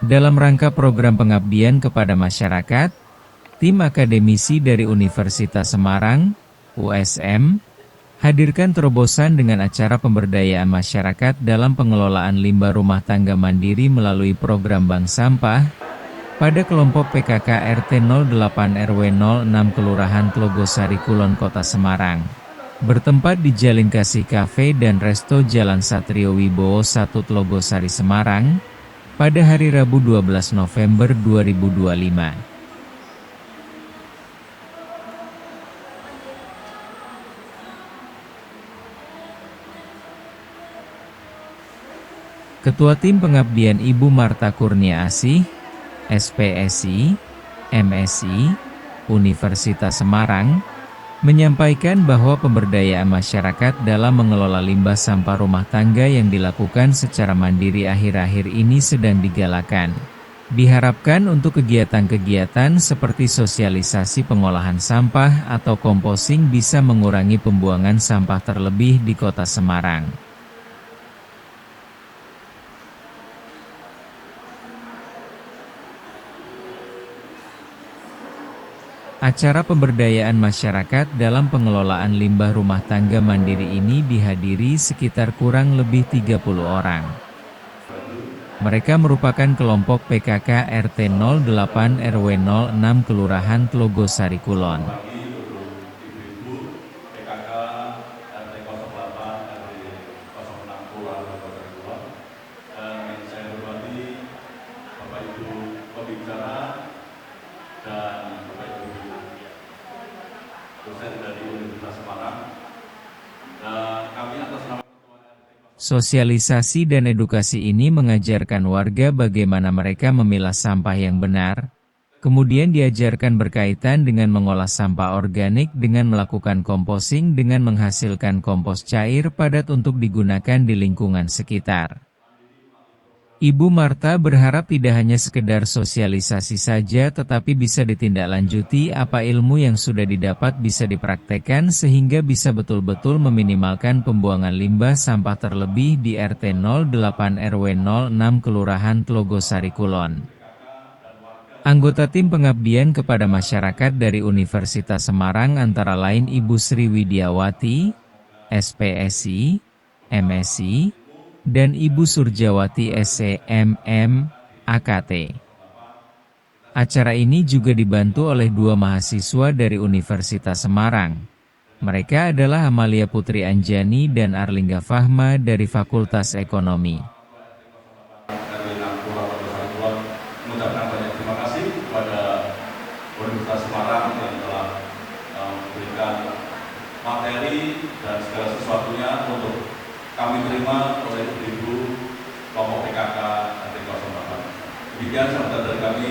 Dalam rangka program pengabdian kepada masyarakat, tim akademisi dari Universitas Semarang, USM, hadirkan terobosan dengan acara pemberdayaan masyarakat dalam pengelolaan limbah rumah tangga mandiri melalui program Bank Sampah pada kelompok PKK RT 08 RW 06 Kelurahan Tlogosari Kulon Kota Semarang. Bertempat di Jalin Kasih Cafe dan Resto Jalan Satrio Wibowo 1 Tlogosari Semarang, pada hari Rabu 12 November 2025. Ketua Tim Pengabdian Ibu Marta Kurnia Asih, SPSI, MSI, Universitas Semarang, menyampaikan bahwa pemberdayaan masyarakat dalam mengelola limbah sampah rumah tangga yang dilakukan secara mandiri akhir-akhir ini sedang digalakan. Diharapkan untuk kegiatan-kegiatan seperti sosialisasi pengolahan sampah atau composting bisa mengurangi pembuangan sampah terlebih di Kota Semarang. Acara pemberdayaan masyarakat dalam pengelolaan limbah rumah tangga mandiri ini dihadiri sekitar kurang lebih 30 orang. Mereka merupakan kelompok PKK RT 08 RW 06 Kelurahan Tlogosari Kulon. Sosialisasi dan edukasi ini mengajarkan warga bagaimana mereka memilah sampah yang benar, kemudian diajarkan berkaitan dengan mengolah sampah organik dengan melakukan composting dengan menghasilkan kompos cair padat untuk digunakan di lingkungan sekitar. Ibu Marta berharap tidak hanya sekedar sosialisasi saja tetapi bisa ditindaklanjuti apa ilmu yang sudah didapat bisa dipraktekkan sehingga bisa betul-betul meminimalkan pembuangan limbah sampah terlebih di RT 08 RW 06 Kelurahan Tlogosari Kulon. Anggota tim pengabdian kepada masyarakat dari Universitas Semarang antara lain Ibu Sri Widiawati, SPSI, MSI, dan Ibu Surjawati SCMM, AKT. Acara ini juga dibantu oleh 2 mahasiswa dari Universitas Semarang. Mereka adalah Amalia Putri Anjani dan Arlingga Fahma dari Fakultas Ekonomi. Mengucapkan banyak terima kasih kepada Universitas Semarang yang telah memberikan materi dan segala sesuatunya untuk kami terima oleh ibu kelompok PKK RT 08. Demikian sambutan dari kami,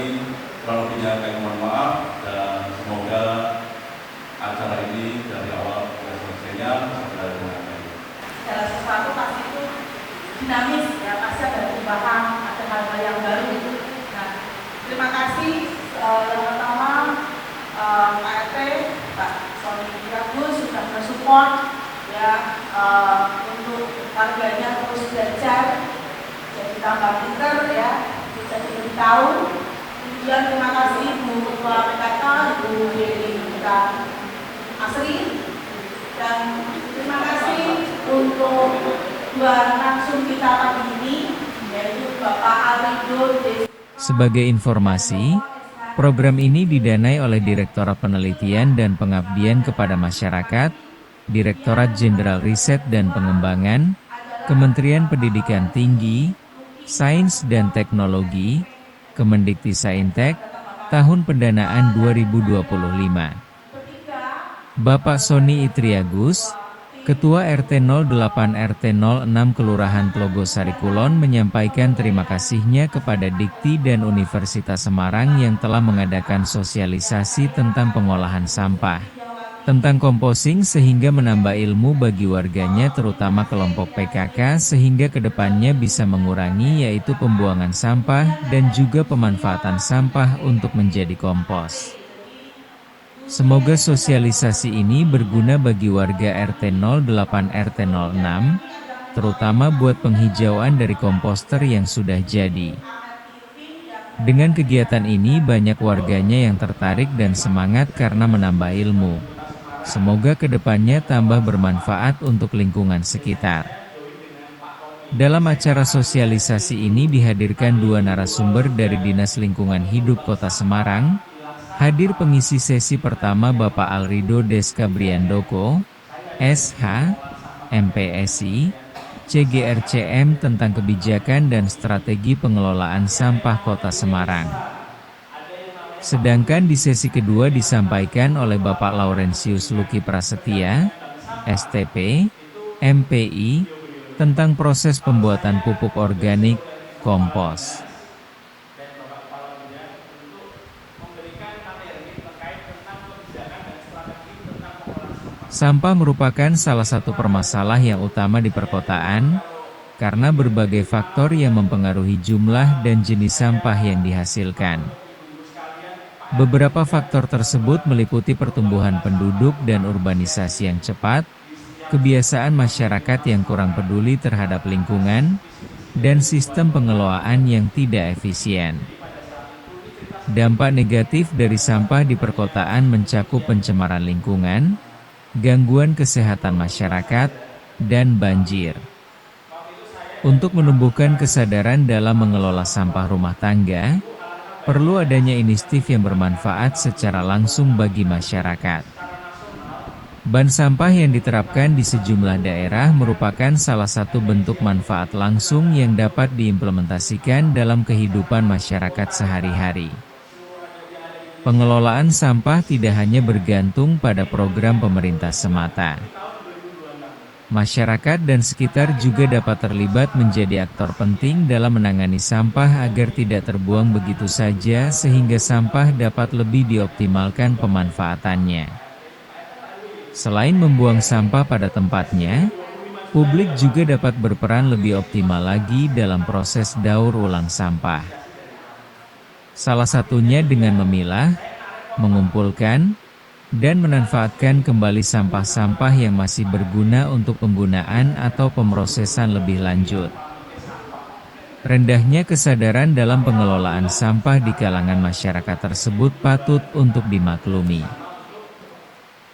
kurang lebihnya kami mohon maaf dan semoga acara ini dari awal hingga selesainya sampai dengan baik. Segala sesuatu pasti itu dinamis ya, pasti ada perubahan, ada hal-hal yang baru. Nah, terima kasih yang pertama Pak RT, Pak Sony Gus sudah mensupport ya untuk warganya terus belajar, jadi tambah pinter ya, jadi lebih tahu. Kemudian terima kasih Bu Ketua PKK, Bu Dewi Asri, dan terima kasih untuk 2 langsung kita pagi ini, yaitu Bapak Arido. Sebagai informasi, program ini didanai oleh Direktorat Penelitian dan Pengabdian kepada Masyarakat, Direktorat Jenderal Riset dan Pengembangan, Kementerian Pendidikan Tinggi, Sains dan Teknologi, Kemendikti-Saintek, tahun pendanaan 2025. Bapak Sony Itriagus, Ketua RT 08 RT 06 Kelurahan Tlogosari Kulon menyampaikan terima kasihnya kepada Dikti dan Universitas Semarang yang telah mengadakan sosialisasi tentang pengolahan sampah, tentang composting sehingga menambah ilmu bagi warganya terutama kelompok PKK sehingga kedepannya bisa mengurangi yaitu pembuangan sampah dan juga pemanfaatan sampah untuk menjadi kompos. Semoga sosialisasi ini berguna bagi warga RT 08 RT 06, terutama buat penghijauan dari komposter yang sudah jadi. Dengan kegiatan ini banyak warganya yang tertarik dan semangat karena menambah ilmu. Semoga kedepannya tambah bermanfaat untuk lingkungan sekitar. Dalam acara sosialisasi ini dihadirkan 2 narasumber dari Dinas Lingkungan Hidup Kota Semarang. Hadir pengisi sesi pertama Bapak Alrido Deskabriandoko, SH, MPSI, CGRCM tentang kebijakan dan strategi pengelolaan sampah Kota Semarang. Sedangkan di sesi kedua disampaikan oleh Bapak Laurentius Luki Prasetya, STP, MPI, tentang proses pembuatan pupuk organik, kompos. Sampah merupakan salah satu permasalahan yang utama di perkotaan, karena berbagai faktor yang mempengaruhi jumlah dan jenis sampah yang dihasilkan. Beberapa faktor tersebut meliputi pertumbuhan penduduk dan urbanisasi yang cepat, kebiasaan masyarakat yang kurang peduli terhadap lingkungan, dan sistem pengelolaan yang tidak efisien. Dampak negatif dari sampah di perkotaan mencakup pencemaran lingkungan, gangguan kesehatan masyarakat, dan banjir. Untuk menumbuhkan kesadaran dalam mengelola sampah rumah tangga, perlu adanya inisiatif yang bermanfaat secara langsung bagi masyarakat. Ban sampah yang diterapkan di sejumlah daerah merupakan salah satu bentuk manfaat langsung yang dapat diimplementasikan dalam kehidupan masyarakat sehari-hari. Pengelolaan sampah tidak hanya bergantung pada program pemerintah semata. Masyarakat dan sekitar juga dapat terlibat menjadi aktor penting dalam menangani sampah agar tidak terbuang begitu saja sehingga sampah dapat lebih dioptimalkan pemanfaatannya. Selain membuang sampah pada tempatnya, publik juga dapat berperan lebih optimal lagi dalam proses daur ulang sampah. Salah satunya dengan memilah, mengumpulkan, dan memanfaatkan kembali sampah-sampah yang masih berguna untuk penggunaan atau pemrosesan lebih lanjut. Rendahnya kesadaran dalam pengelolaan sampah di kalangan masyarakat tersebut patut untuk dimaklumi.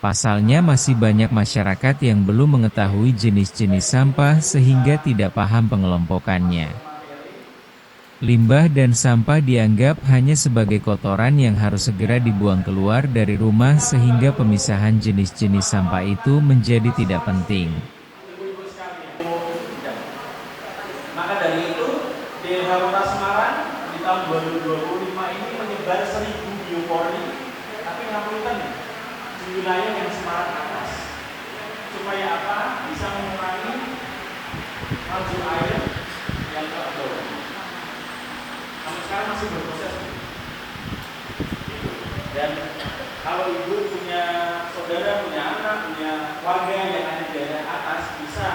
Pasalnya masih banyak masyarakat yang belum mengetahui jenis-jenis sampah sehingga tidak paham pengelompokannya. Limbah dan sampah dianggap hanya sebagai kotoran yang harus segera dibuang keluar dari rumah sehingga pemisahan jenis-jenis sampah itu menjadi tidak penting. Maka dari itu, DLH Kota Semarang di tahun 2025 ini menyebar 1000 biopori, tapi ngapunten di wilayah yang Semarang atas. Supaya apa? Bisa mengurangi laju air yang terlalu. Sampai sekarang masih berproses. Dan kalau ibu punya saudara, punya anak, punya warga yang ada di daerah atas, bisa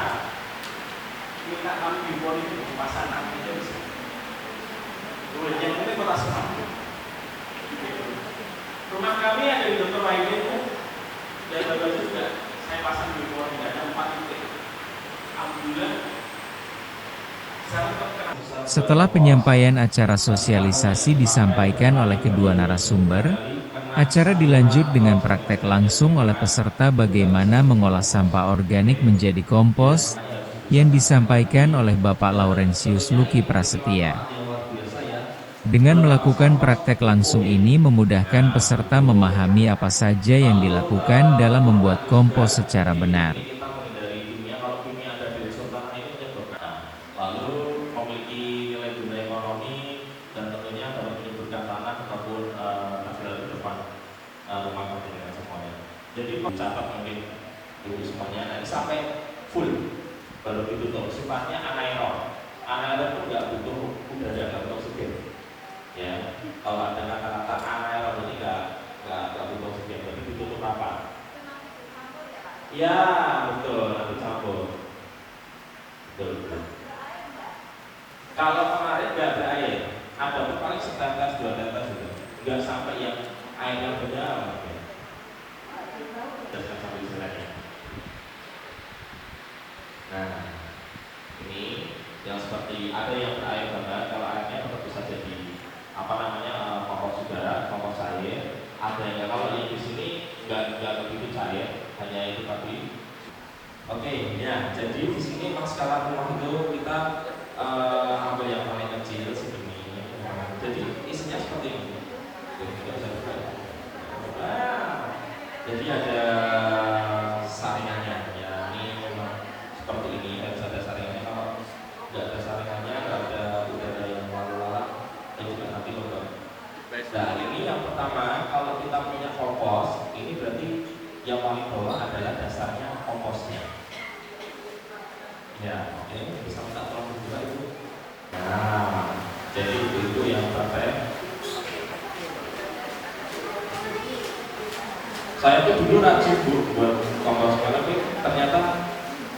minta kami biopori itu di pasangan, itu bisa. Yang penting Kota Semarang. Rumah kami ada di Dr. Wahidin itu, dan baru juga saya pasang biopori, ada 4 titik. Alhamdulillah. Setelah penyampaian acara sosialisasi disampaikan oleh kedua narasumber, acara dilanjut dengan praktek langsung oleh peserta bagaimana mengolah sampah organik menjadi kompos, yang disampaikan oleh Bapak Laurentius Luki Prasetya. Dengan melakukan praktek langsung ini memudahkan peserta memahami apa saja yang dilakukan dalam membuat kompos secara benar. Jadi catat mungkin dulu semuanya nanti sampai full baru ditutup. Sifatnya anaerob. Anaerob itu nggak butuh udara, nggak butuh oksigen. Ya, kalau ada kata-kata anaerob ini nggak butuh oksigen. Jadi ditutup rapat. Ya betul, nanti campur. Betul. Kalau kemarin nggak ada air, ada paling setetes 2 tetes gitu. Nggak sampai yang air yang benar. Nah, ini yang seperti ada yang berair banget, kalau airnya tetap bisa jadi apa namanya? adanya. Kalau yang di sini nggak begitu cair, hanya itu tadi. Oke, ya. Jadi di sini memang skala rumah itu kita ambil yang paling kecil segini. Jadi isinya seperti ini. Jadi kita bisa buka. Jadi ada saringannya. Ya, ini memang seperti ini. Harus ada saringannya. Kalau nggak ada saringannya, nggak ada udara yang lalu lalang, itu juga nanti lubang. Nah, ini yang pertama, kalau kita punya kompos, ini berarti yang paling bawah adalah dasarnya komposnya. Ya, oke, bisa minta tolong juga itu. Nah, jadi itu yang praktek. Saya tuh dulu rajin buat kompos, tapi ternyata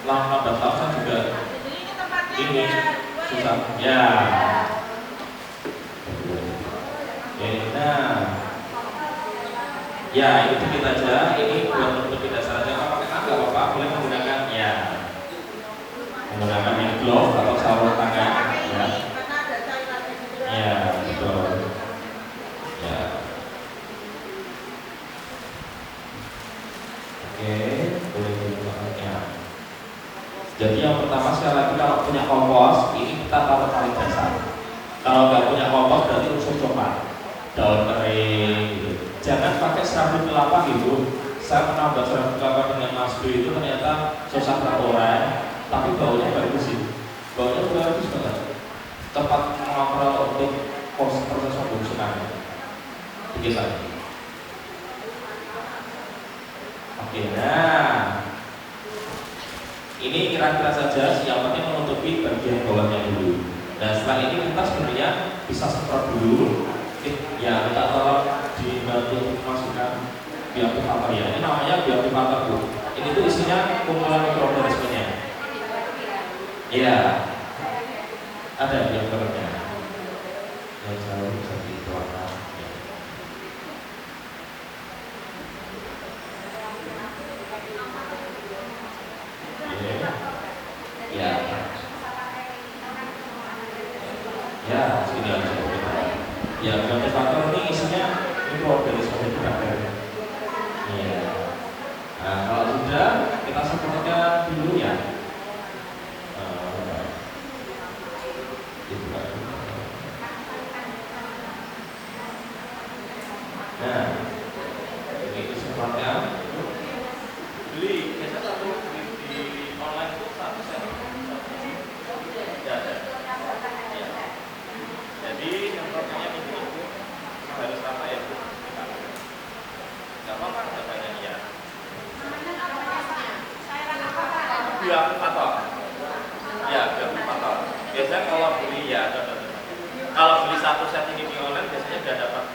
lambat tahun saya juga ini susah. Ya. Nah, ya ini dikit aja. Ini buat menutupi dasar aja. Kalau pakai tangan nggak apa-apa, boleh menggunakan ya, menggunakan hand glove atau sarung tangan. Ya, ya betul. Ya, oke, boleh menggunakannya. Jadi yang pertama sekali lagi, kalau punya kompos, ini kita taruh paling dasar. Kalau nggak punya kompos berarti unsur coklat, daun kering gitu. Jangan pakai serabut kelapa gitu. Saya pernah buat serabut kelapa dengan Mas B itu ternyata susah terurai, tapi baunya bagus sih. Baunya bagus banget. Cepat mengontrol untuk proses pembusukannya. Begitu lagi. Oke, nah ini kira-kira saja. Yang penting menutupi bagian bawahnya dulu. Nah, setelah ini kita sebenarnya bisa semprot dulu. Ya, kita tolong dibantu masukkan bioaktivator ya. Ini namanya bioaktivator Bu. Ini tuh isinya kumpulan mikroorganismenya. Iya, ada bioaktivatornya. Yang jauh bisa dikeluarkan. Ya. Ya, sini aja. Ya, bioaktivator ini isinya mikroorganisme itu bakteri. Iya. Nah, kalau sudah kita semprotkan dulu ya. Nah, ini disemprotkan. Beli, biasa satu di online itu satu set. Ya, ada. Ya. Jadi semprotkannya itu harus apa ya Bu? Gak apa-apa, gak banyak ya. Bioaktivator. Ya, bioaktivator. Biasanya kalau beli ya, kalau beli satu set ini di online biasanya udah dapat.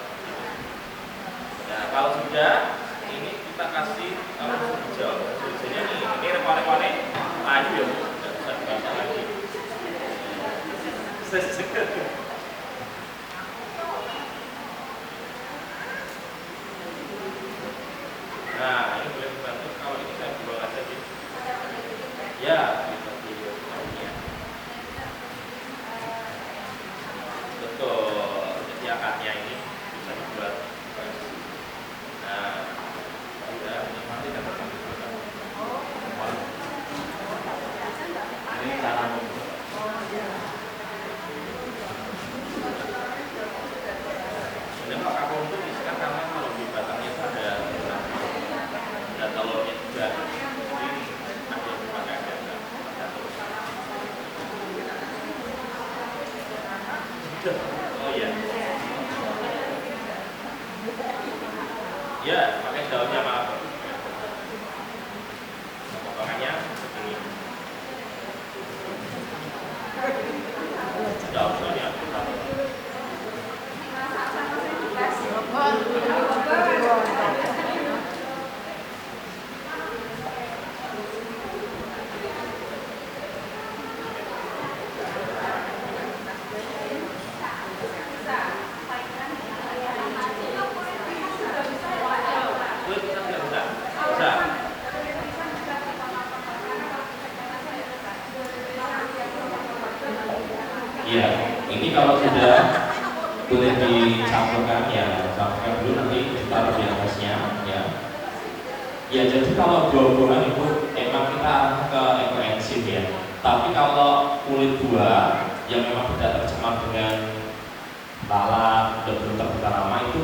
Nah, kalau sudah ini kita kasih unsur hijau. Biasanya ini repot-repotnya maju ya Bu. Nggak bisa dibaca lagi. Nah, ini boleh dibantu. Kalau ini saya buang aja sih. Ya, seperti ini. Betul. Jadi akarnya ini bisa dibuat. Nah, sudah menikmati dapat menggunakan. Ini cara ini pakai komput kan karena kalau di batangnya itu ada telurnya juga. Jadi ada yang dipakai ada telur. Oh iya. Ya, pakai daunnya maaf. Potongannya segini. Daunnya Iya, ini kalau sudah boleh dicampurkan ya, campurkan dulu nanti ditaruh di atasnya ya. Ya jadi kalau buah-buahan itu emang kita arahkan ke ekoenzim ya. Tapi kalau kulit buah yang memang tidak tercemar dengan lalat, udah belum terbuka lama itu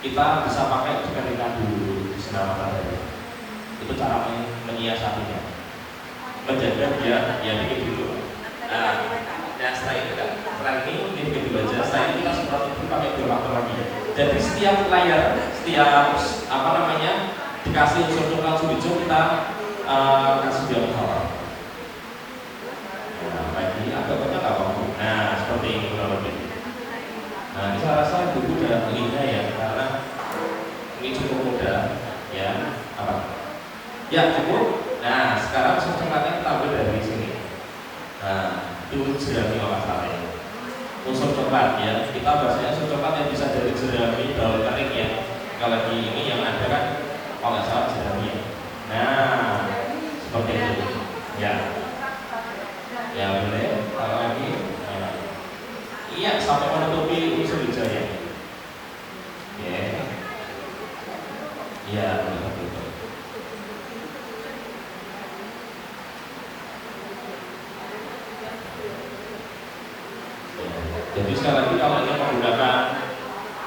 kita bisa pakai dikeringkan dulu di sinar matahari. Itu cara menyiasatinya, menjaga dia ya dikit dulu. Nah setelah itu kan, setelah ini dikit dulu aja. Setelah ini kita semprot itu pakai biofaktor lagi. Jadi setiap layar, setiap apa namanya dikasih unsur coklat hijau kita kasih biofaktor. Nah lagi agak banyak nggak apa-apa. Nah seperti ini kurang lebih. Nah ini saya rasa buku udah linknya ya, karena ini cukup mudah ya. Apa? Ya cukup. Nah sekarang unsur coklatnya kita ambil dari sini. Nah itu jerami kalau nggak salah ya. Unsur coklat ya, kita bahasanya unsur coklat yang bisa dari jerami daun kering ya. Kalau lagi ini yang ada kan kalau nggak salah jerami ya. Nah seperti itu ya. Ya boleh. Kalau lagi iya sampai menutupi unsur hijau ya. Oke. Iya betul. Jadi sekali lagi kalau ingin menggunakan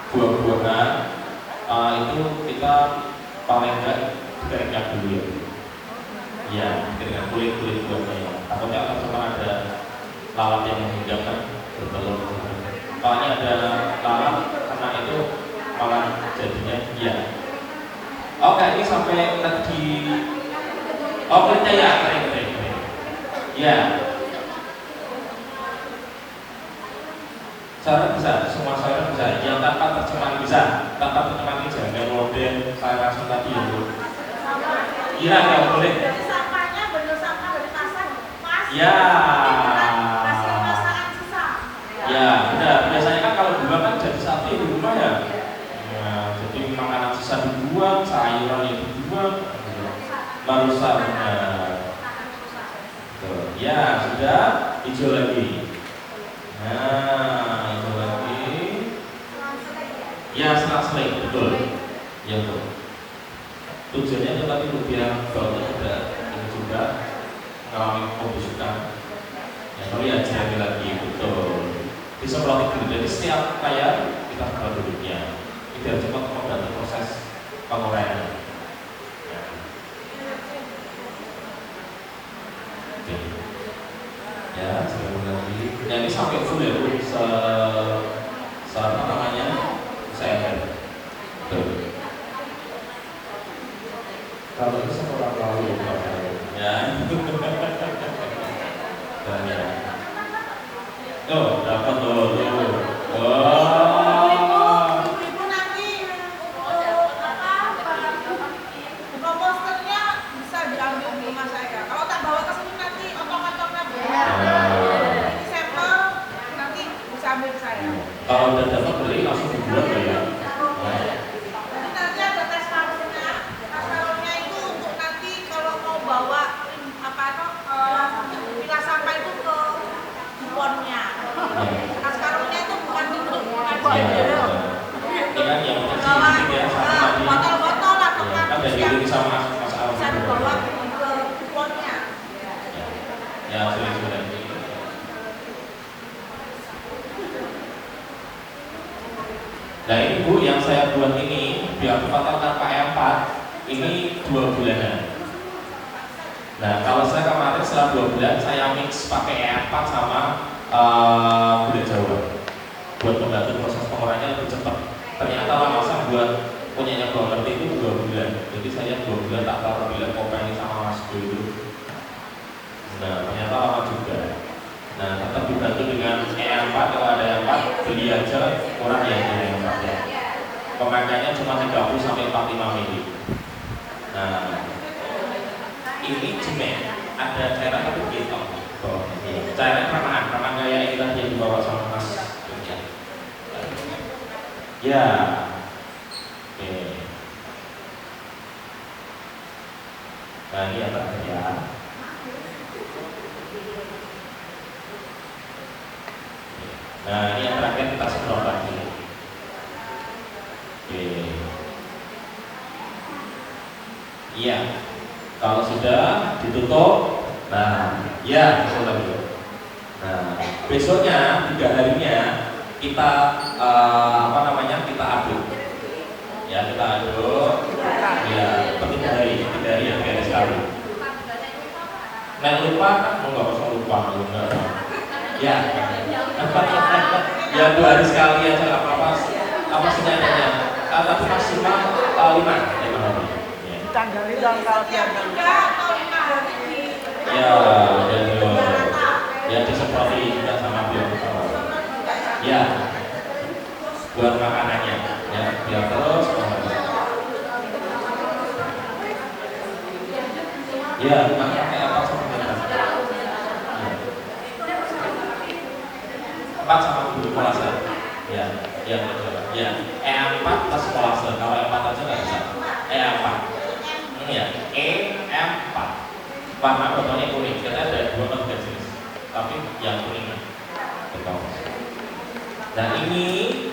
buah-buahan itu kita paling enggak dikeringkan dulu ya. Ya, dikeringkan kulit buahnya ya. Takutnya akan cuma ada lalat yang menghingga kan bertelur. Kalau ini ada lalat kena itu malah jadinya ya. Oke, ini sampai tadi. Oh, kulitnya ya kering. Ya. Sayuran bisa, semua sayuran bisa. Yang tanpa tercemar bisa, tanpa tercemar ini jangan model saya langsung tadi itu. Iya, nggak boleh. Jadi sampahnya bener sampah dari pasar, mas. Ya. Hasil masakan sisa. Ya, benar. Biasanya kan kalau buah kan jadi sate di rumah ya. Ya, jadi makanan sisa dibuang, sayuran yang dibuang, merusak benar. Ya, sudah hijau lagi. Nah, itu lagi. Ya, selang-seling, betul. Ya, betul. Tujuannya itu tadi biar baunya ada ini juga mengalami pembusukan. Ya, kalau ya jerami lagi, betul. Disemprot dulu. Jadi setiap layar kita semprot dulu ya. Ini biar cepat membantu proses penguraian. Ya. Oke. Ya, jerami lagi. Ya ini sampai full ya Bu, apa namanya saya lihat. Betul. Kalau itu sekolah lalu ya. Dan ya. Oh, dapat tuh. Ibu nanti komposternya bisa diambil di rumah saya. Kalau tak bawa ke sini nanti otong-otongnya ini sampel nanti bisa ambil ke saya. Kalau udah dapat beli langsung dibuat ya. Jadi nanti ada tes marunnya. Tes marunnya itu untuk nanti kalau mau bawa pilah sampah itu ke kuponnya. Tes marunnya itu bukan untuk Iya. Ini kan yang bawa kecil ya sama tadi. botol-botol atau Kan dari dulu sama Mas Alvin. bisa dibawa ke kuponnya. Ya, sudah. Nah ini Bu, yang saya buat ini biar fatal tanpa E4 ini 2 bulanan. Nah kalau saya kemarin setelah 2 bulan saya mix pakai E4 sama gula Jawa buat membantu proses penguraiannya lebih cepat. Ternyata lama buat punyanya Bang Ngerti itu 2 bulan. Jadi saya 2 bulan tak taruh bilang kopeng sama Mas dulu. Nah ternyata lama juga. Nah tetap dibantu dengan E4. Kalau ada E4 beli aja kurang ya E4 ya. Pemakaiannya cuma 30-45 mili. Nah ini jemek ada cairan tapi gitu. Cairan ramaan kayak ini tadi yang dibawa sama Mas. Ya. Oke. Nah ini yang terakhir ya. Nah ini yang terakhir kita semprot lagi. Oke. Iya. Kalau sudah ditutup, nah, ya, betul lagi. Nah, besoknya 3 harinya kita kita aduk. Ya, kita aduk. Ya, per 3 hari ya, beres sekali. Nah, lupa kan nggak usah lupa, enggak. Ya. Ya 2 hari sekali aja nggak apa-apa. Apa senyatanya? Tapi maksimal 5 hari. Ya. Tanggalin tanggal biar Ya, ya disemproti juga sama biar ya, buat makanannya, ya biar terus. Ya, makan pakai apa sama kita? Ya. 4 sama bubuk kolase. Ya, ya betul. Ya, E4 plus kolase. Kalau E4 aja nggak bisa. E4. Ya, E4. Warna botolnya kuning. Kita ada 2 atau 3 jenis, tapi yang kuning betul. Nah, ini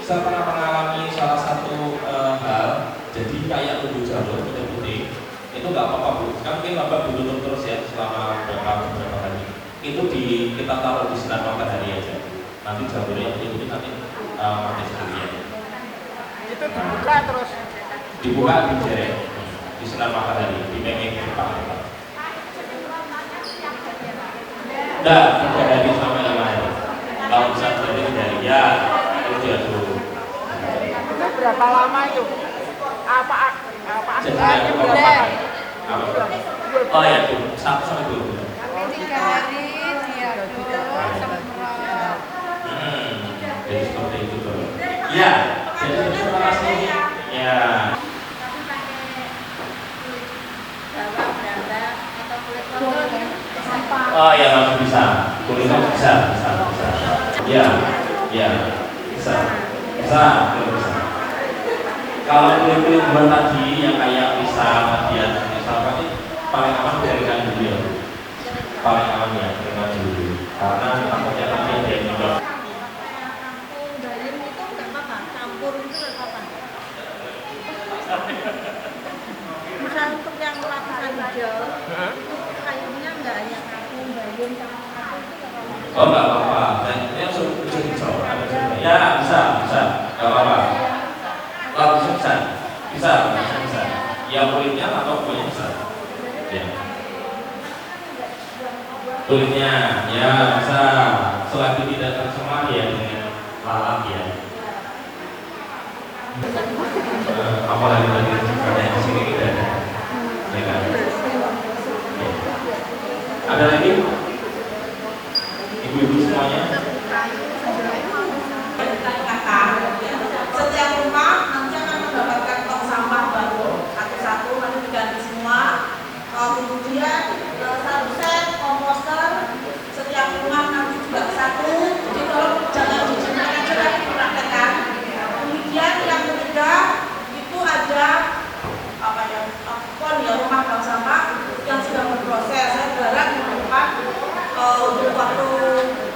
saya pernah mengalami salah satu hal. Jadi kayak tumbuh jamur putih-putih itu nggak apa-apa Bu. Kan mungkin Bapak ditutup terus ya selama beberapa hari. Itu kita taruh di sinar matahari aja. Nanti jamurnya putih-putih nanti mati sendirian. itu dibuka terus Dibuka di jari di sinar matahari di memek depan. Nah, 3 hari sampai 5 hari. Kalau bisa berarti 3 hari ya, itu dia dulu. itu berapa lama itu? Apa Jadi hasilnya yang berapa? apa? Oh ya, 1 sampai 2 bulan. 3 hari diaduk semprot. Jadi seperti itu tuh. Ya, jadi terima kasih. Ya. Tapi pakai kulit bawang, berambang atau kulit lontong sampah. Oh ya, langsung bisa. Kulitnya bisa. Ya, bisa. Kalau kulit buat tadi yang kayak pisang, berarti paling aman keringkan dulu ya. Paling aman ya keringkan dulu. Karena takutnya nanti ada yang nyolot. Kampung bayam itu nggak apa-apa, campur itu nggak apa-apa. Misal untuk yang lapisan hijau, itu kayaknya nggak hanya kampung bayam sama kampung itu nggak apa-apa. Oh nggak apa-apa. Dan ini langsung hijau. Ya bisa. Nggak apa-apa. Langsung bisa. Ya kulitnya atau kulitnya bisa. Ya. Kulitnya ya bisa. Selagi tidak tercemar ya dengan lalat ya. Apalagi tadi ada di sini tidak ada. Ya kan? Ya. Ada lagi? Ibu-ibu semuanya? Setiap rumah nanti akan mendapatkan tong sampah baru satu-satu, nanti diganti semua. Kemudian 1 set komposter setiap rumah nanti juga 1. Jadi kalau jangan dijual aja lagi dipraktekkan. Kemudian yang ketiga itu ada rumah tong sampah yang sudah berproses. Saya berharap di depan untuk waktu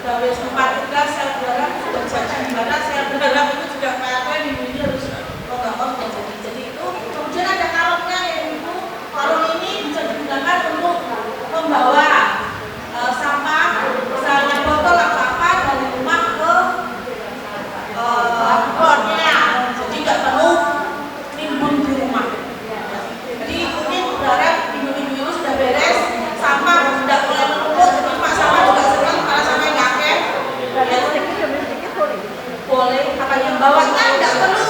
gawe sempat tugas, saya berharap sudah jadi di mana, saya berharap itu juga PRT minggu ini harus program sudah jadi itu. Kemudian ada kalungnya yaitu kalung ini bisa digunakan untuk membawa sampah, misalnya botol atau apa dari rumah ke bornya, jadi nggak perlu nimbun di rumah. Jadi ini berharap minggu-minggu ini sudah beres, sampah sudah mulai menumpuk, jadi Pak Sampah juga senang kalau sampai nggak boleh, apa yang bawanya nggak perlu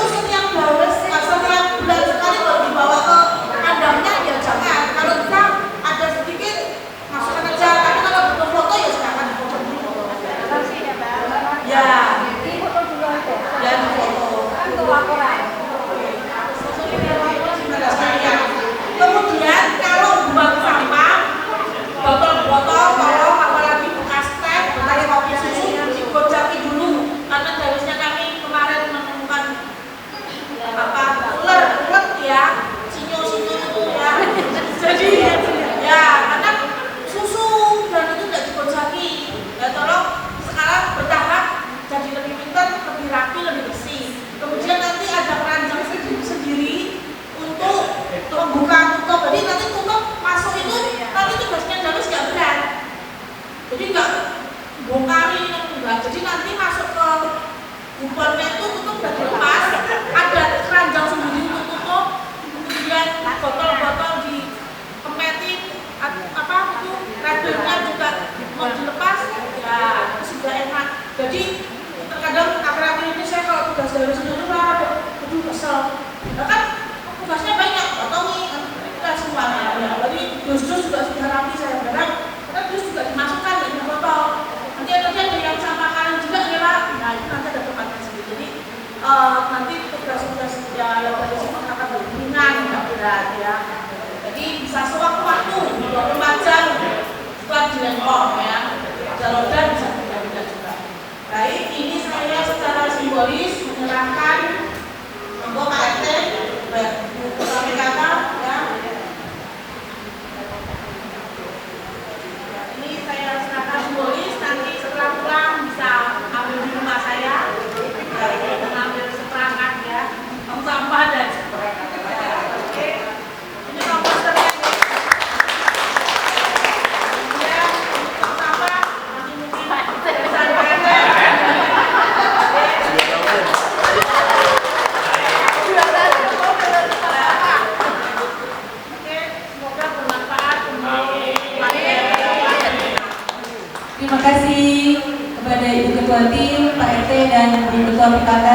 Terima kasih kepada Ibu Ketua Tim, Pak RT, dan Ibu Ketua PKK.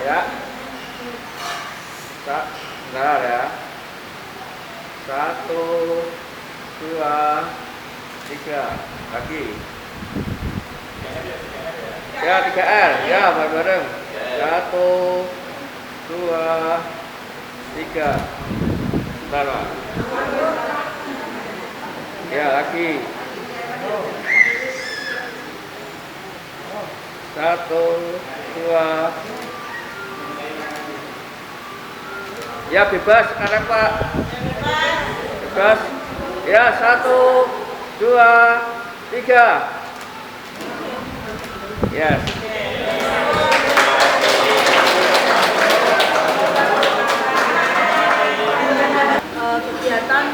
Ya, bentar ya. 1, 2, 3, lagi. Ya 3R, ya bareng-bareng. 1, 2, 3. Bentar Pak. Ya lagi. 1, 2. Ya bebas sekarang Pak. Bebas. Ya 1, 2, 3. Yes. Kegiatan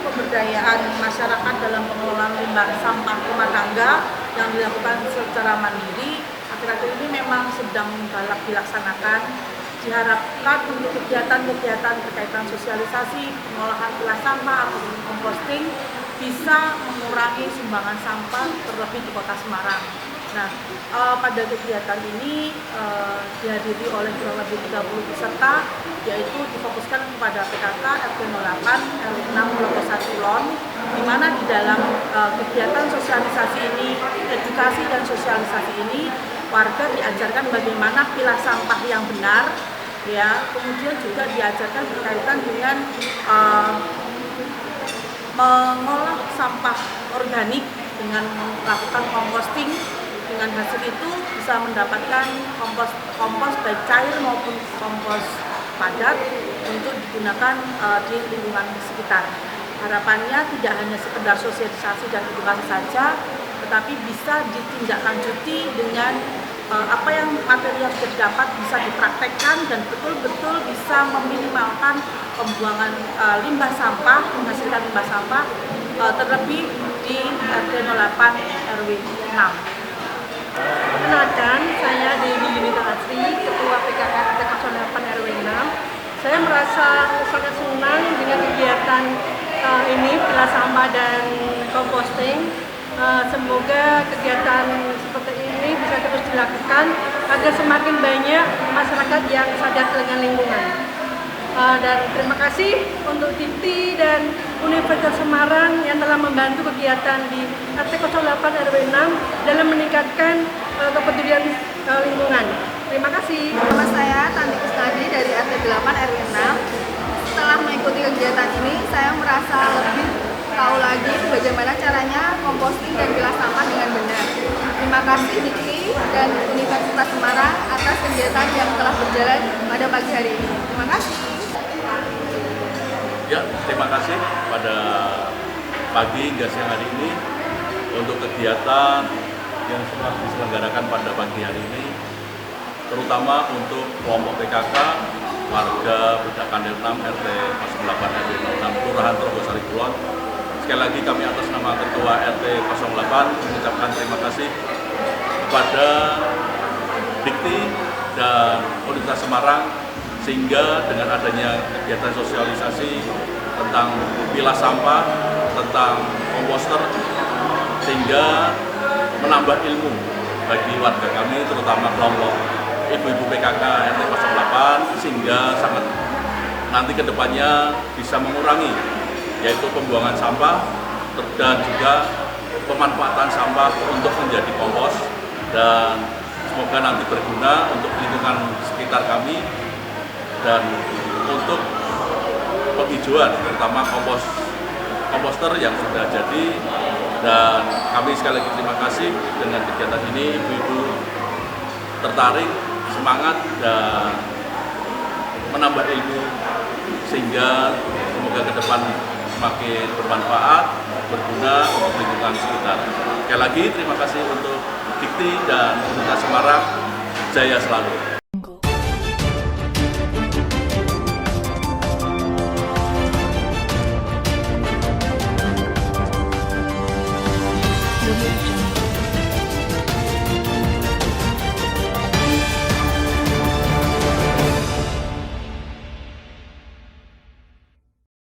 pemberdayaan masyarakat dalam pengelolaan limbah sampah rumah tangga yang dilakukan secara mandiri akhir-akhir ini memang sedang galak dilaksanakan. Diharapkan untuk kegiatan-kegiatan berkaitan sosialisasi, pengolahan pilah sampah atau composting bisa mengurangi sumbangan sampah terlebih di Kota Semarang. Nah, pada kegiatan ini dihadiri oleh kurang lebih 30 peserta, yaitu difokuskan kepada PKK RT 08 RW 6 Blok 1 Lon, di mana di dalam kegiatan sosialisasi ini, edukasi dan sosialisasi ini, warga diajarkan bagaimana pilah sampah yang benar, ya, kemudian juga diajarkan berkaitan dengan mengolah sampah organik dengan melakukan composting. Dengan hasil itu bisa mendapatkan kompos baik cair maupun kompos padat untuk digunakan di lingkungan sekitar. Harapannya tidak hanya sekedar sosialisasi dan edukasi saja, tetapi bisa ditindaklanjuti dengan apa yang materi yang didapat bisa dipraktekkan dan betul-betul bisa meminimalkan pembuangan limbah sampah, menghasilkan limbah sampah terlebih di RT 08 RW 6. Perkenalkan, saya Dewi Yunita Asri, Ketua PKK RT 08 RW 6. Saya merasa sangat senang dengan kegiatan ini, pilah sampah dan composting. Semoga kegiatan seperti ini bisa terus dilakukan agar semakin banyak masyarakat yang sadar dengan lingkungan. Dan terima kasih untuk Dikti dan Universitas Semarang yang telah membantu kegiatan di RT 08 RW 6 dalam meningkatkan kepedulian lingkungan. Terima kasih. Nama saya Tanti Kusnadi dari RT 8 RW 6. Setelah mengikuti kegiatan ini, saya merasa lebih tahu lagi bagaimana caranya composting dan pilah sampah dengan benar. Terima kasih Dikti dan Universitas Semarang atas kegiatan yang telah berjalan pada pagi hari ini. Terima kasih. Ya, terima kasih pada pagi hingga siang hari ini untuk kegiatan yang telah diselenggarakan pada pagi hari ini, terutama untuk kelompok PKK warga Bedakan 6 RT 08 RW 06 Kelurahan Terbosari Kulon. Sekali lagi kami atas nama Ketua RT 08 mengucapkan terima kasih kepada Dikti dan Universitas Semarang, sehingga dengan adanya kegiatan sosialisasi tentang pilah sampah, tentang komposter, sehingga menambah ilmu bagi warga kami, terutama kelompok ibu-ibu PKK RT 08, sehingga sangat nanti kedepannya bisa mengurangi, yaitu pembuangan sampah dan juga pemanfaatan sampah untuk menjadi kompos, dan semoga nanti berguna untuk lingkungan sekitar kami dan untuk penghijauan, terutama komposter yang sudah jadi. Dan kami sekali lagi terima kasih dengan kegiatan ini, ibu-ibu tertarik, semangat, dan menambah ilmu, sehingga semoga ke depan semakin bermanfaat, berguna untuk lingkungan sekitar. Sekali lagi terima kasih untuk Dikti dan Universitas Semarang, jaya selalu. Audio